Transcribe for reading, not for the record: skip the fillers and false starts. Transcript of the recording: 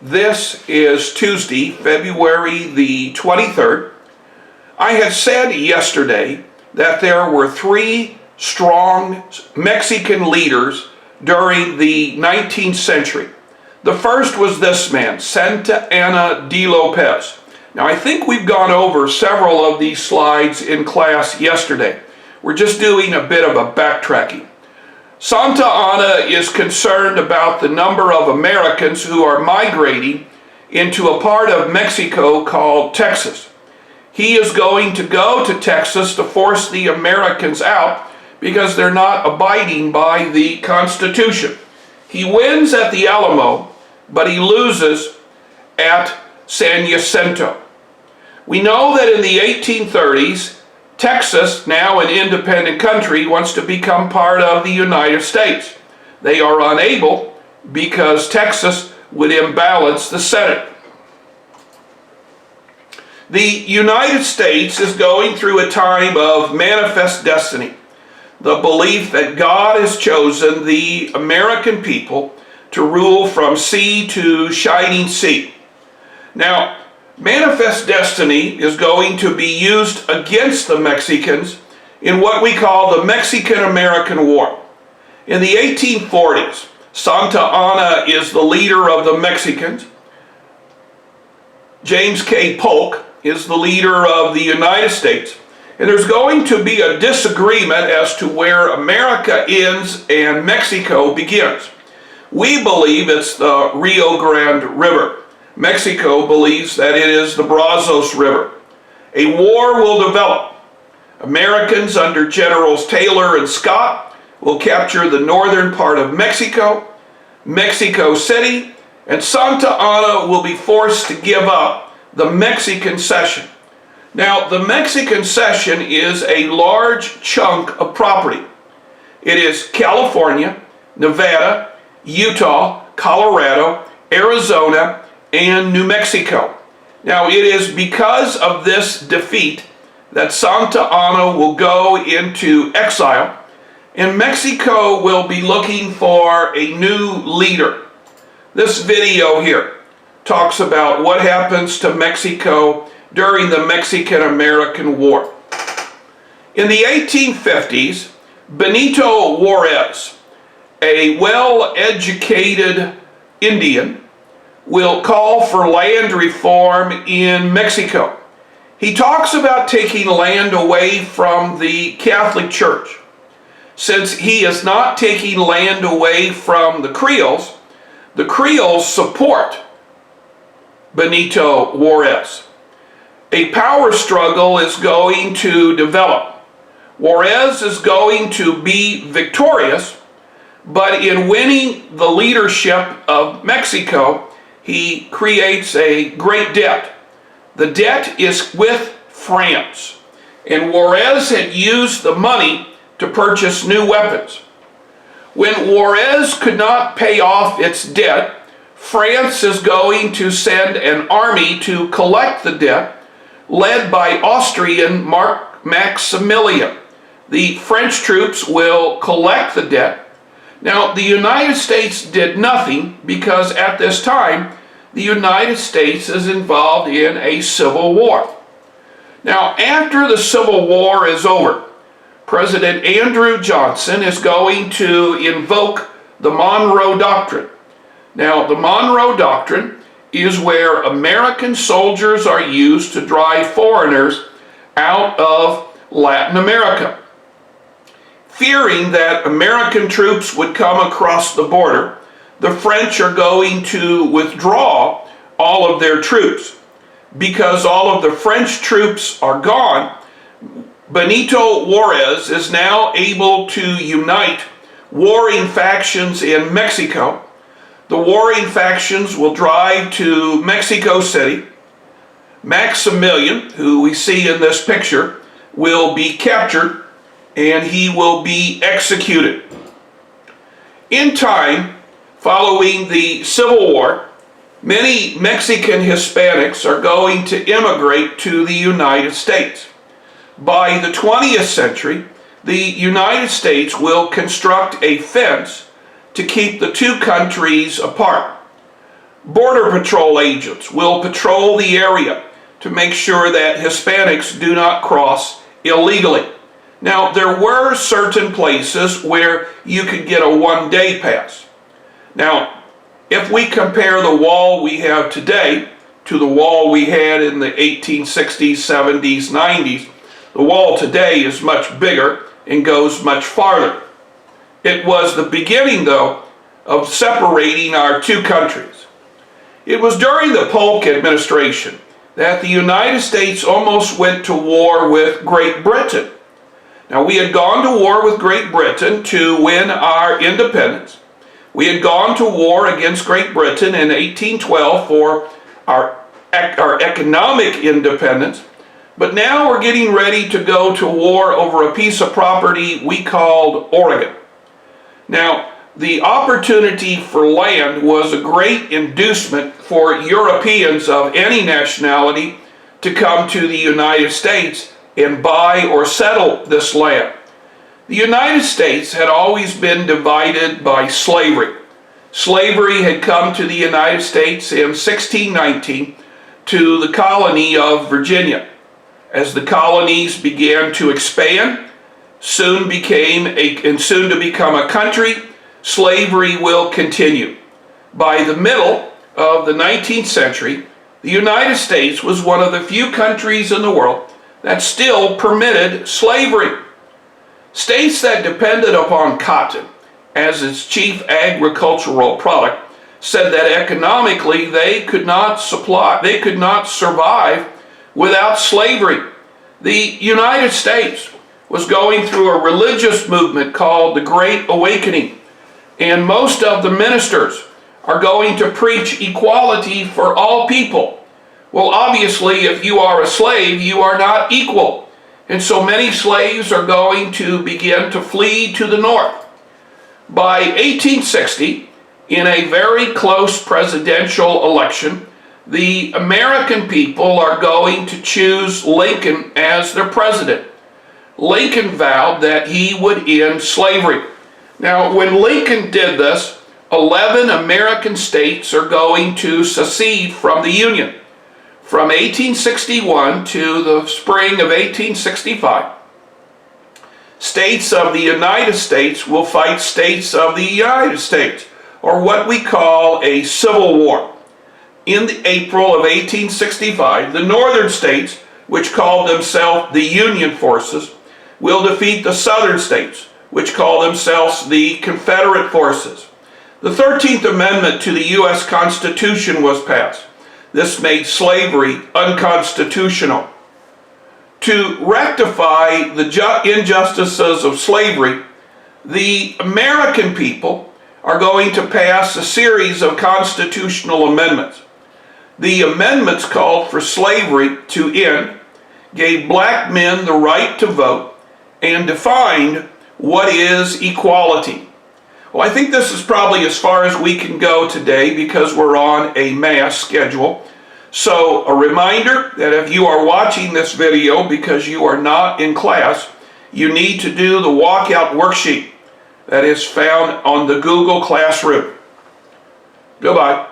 This is Tuesday, February the 23rd. I had said yesterday that there were three strong Mexican leaders during the 19th century. The first was this man, Santa Anna de Lopez. Now, I think we've gone over several of these slides in class yesterday. We're just doing a bit of a backtracking. Santa Anna is concerned about the number of Americans who are migrating into a part of Mexico called Texas. He is going to go to Texas to force the Americans out because they're not abiding by the Constitution. He wins at the Alamo, but he loses at San Jacinto. We know that in the 1830s, Texas, now an independent country, wants to become part of the United States. They are unable because Texas would imbalance the Senate. The United States is going through a time of manifest destiny, the belief that God has chosen the American people to rule from sea to shining sea. Now, manifest destiny is going to be used against the Mexicans in what we call the Mexican-American War. In the 1840s, Santa Anna is the leader of the Mexicans. James K. Polk is the leader of the United States. And there's going to be a disagreement as to where America ends and Mexico begins. We believe it's the Rio Grande River. Mexico believes that it is the Brazos River. A war will develop. Americans under Generals Taylor and Scott will capture the northern part of Mexico, Mexico City, and Santa Anna will be forced to give up the Mexican Cession. Now, the Mexican Cession is a large chunk of property. It is California, Nevada, Utah, Colorado, Arizona, and New Mexico. Now, it is because of this defeat that Santa Anna will go into exile, and Mexico will be looking for a new leader. This video here talks about what happens to Mexico during the Mexican-American War. In the 1850s, Benito Juarez, a well-educated Indian, will call for land reform in Mexico. He talks about taking land away from the Catholic Church. Since he is not taking land away from the Creoles support Benito Juarez. A power struggle is going to develop. Juarez is going to be victorious, but in winning the leadership of Mexico, he creates a great debt. The debt is with France, and Juarez had used the money to purchase new weapons. When Juarez could not pay off its debt, France is going to send an army to collect the debt, led by Austrian Maximilian. The French troops will collect the debt. Now, the United States did nothing because at this time, the United States is involved in a civil war. Now, after the Civil War is over, President Andrew Johnson is going to invoke the Monroe Doctrine. Now, the Monroe Doctrine is where American soldiers are used to drive foreigners out of Latin America. Fearing that American troops would come across the border, the French are going to withdraw all of their troops. Because all of the French troops are gone, Benito Juarez is now able to unite warring factions in Mexico. The warring factions will drive to Mexico City. Maximilian, who we see in this picture, will be captured and he will be executed. In time, following the Civil War, many Mexican Hispanics are going to immigrate to the United States. By the 20th century, the United States will construct a fence to keep the two countries apart. Border Patrol agents will patrol the area to make sure that Hispanics do not cross illegally. Now, there were certain places where you could get a one-day pass. Now, if we compare the wall we have today to the wall we had in the 1860s, 70s, 90s, the wall today is much bigger and goes much farther. It was the beginning, though, of separating our two countries. It was during the Polk administration that the United States almost went to war with Great Britain. Now, we had gone to war with Great Britain to win our independence. We had gone to war against Great Britain in 1812 for our economic independence, but now we're getting ready to go to war over a piece of property we called Oregon. Now, the opportunity for land was a great inducement for Europeans of any nationality to come to the United States and buy or settle this land. The United States had always been divided by slavery. Slavery had come to the United States in 1619 to the colony of Virginia. As the colonies began to expand, soon to become a country, slavery will continue. By the middle of the 19th century, the United States was one of the few countries in the world that still permitted slavery. States that depended upon cotton as its chief agricultural product said that economically they could not survive without slavery. The United States was going through a religious movement called the Great Awakening, and most of the ministers are going to preach equality for all people. Well, obviously, if you are a slave, you are not equal. And so many slaves are going to begin to flee to the north. By 1860, in a very close presidential election, the American people are going to choose Lincoln as their president. Lincoln vowed that he would end slavery. Now, when Lincoln did this, 11 American states are going to secede from the Union. From 1861 to the spring of 1865, states of the United States will fight states of the United States, or what we call a civil war. In April of 1865, the northern states, which called themselves the Union forces, will defeat the southern states, which call themselves the Confederate forces. The 13th Amendment to the U.S. Constitution was passed. This made slavery unconstitutional. To rectify the injustices of slavery, the American people are going to pass a series of constitutional amendments. The amendments called for slavery to end, gave black men the right to vote, and defined what is equality. Well, I think this is probably as far as we can go today because we're on a mass schedule. So a reminder that if you are watching this video because you are not in class, you need to do the walkout worksheet that is found on the Google Classroom. Goodbye.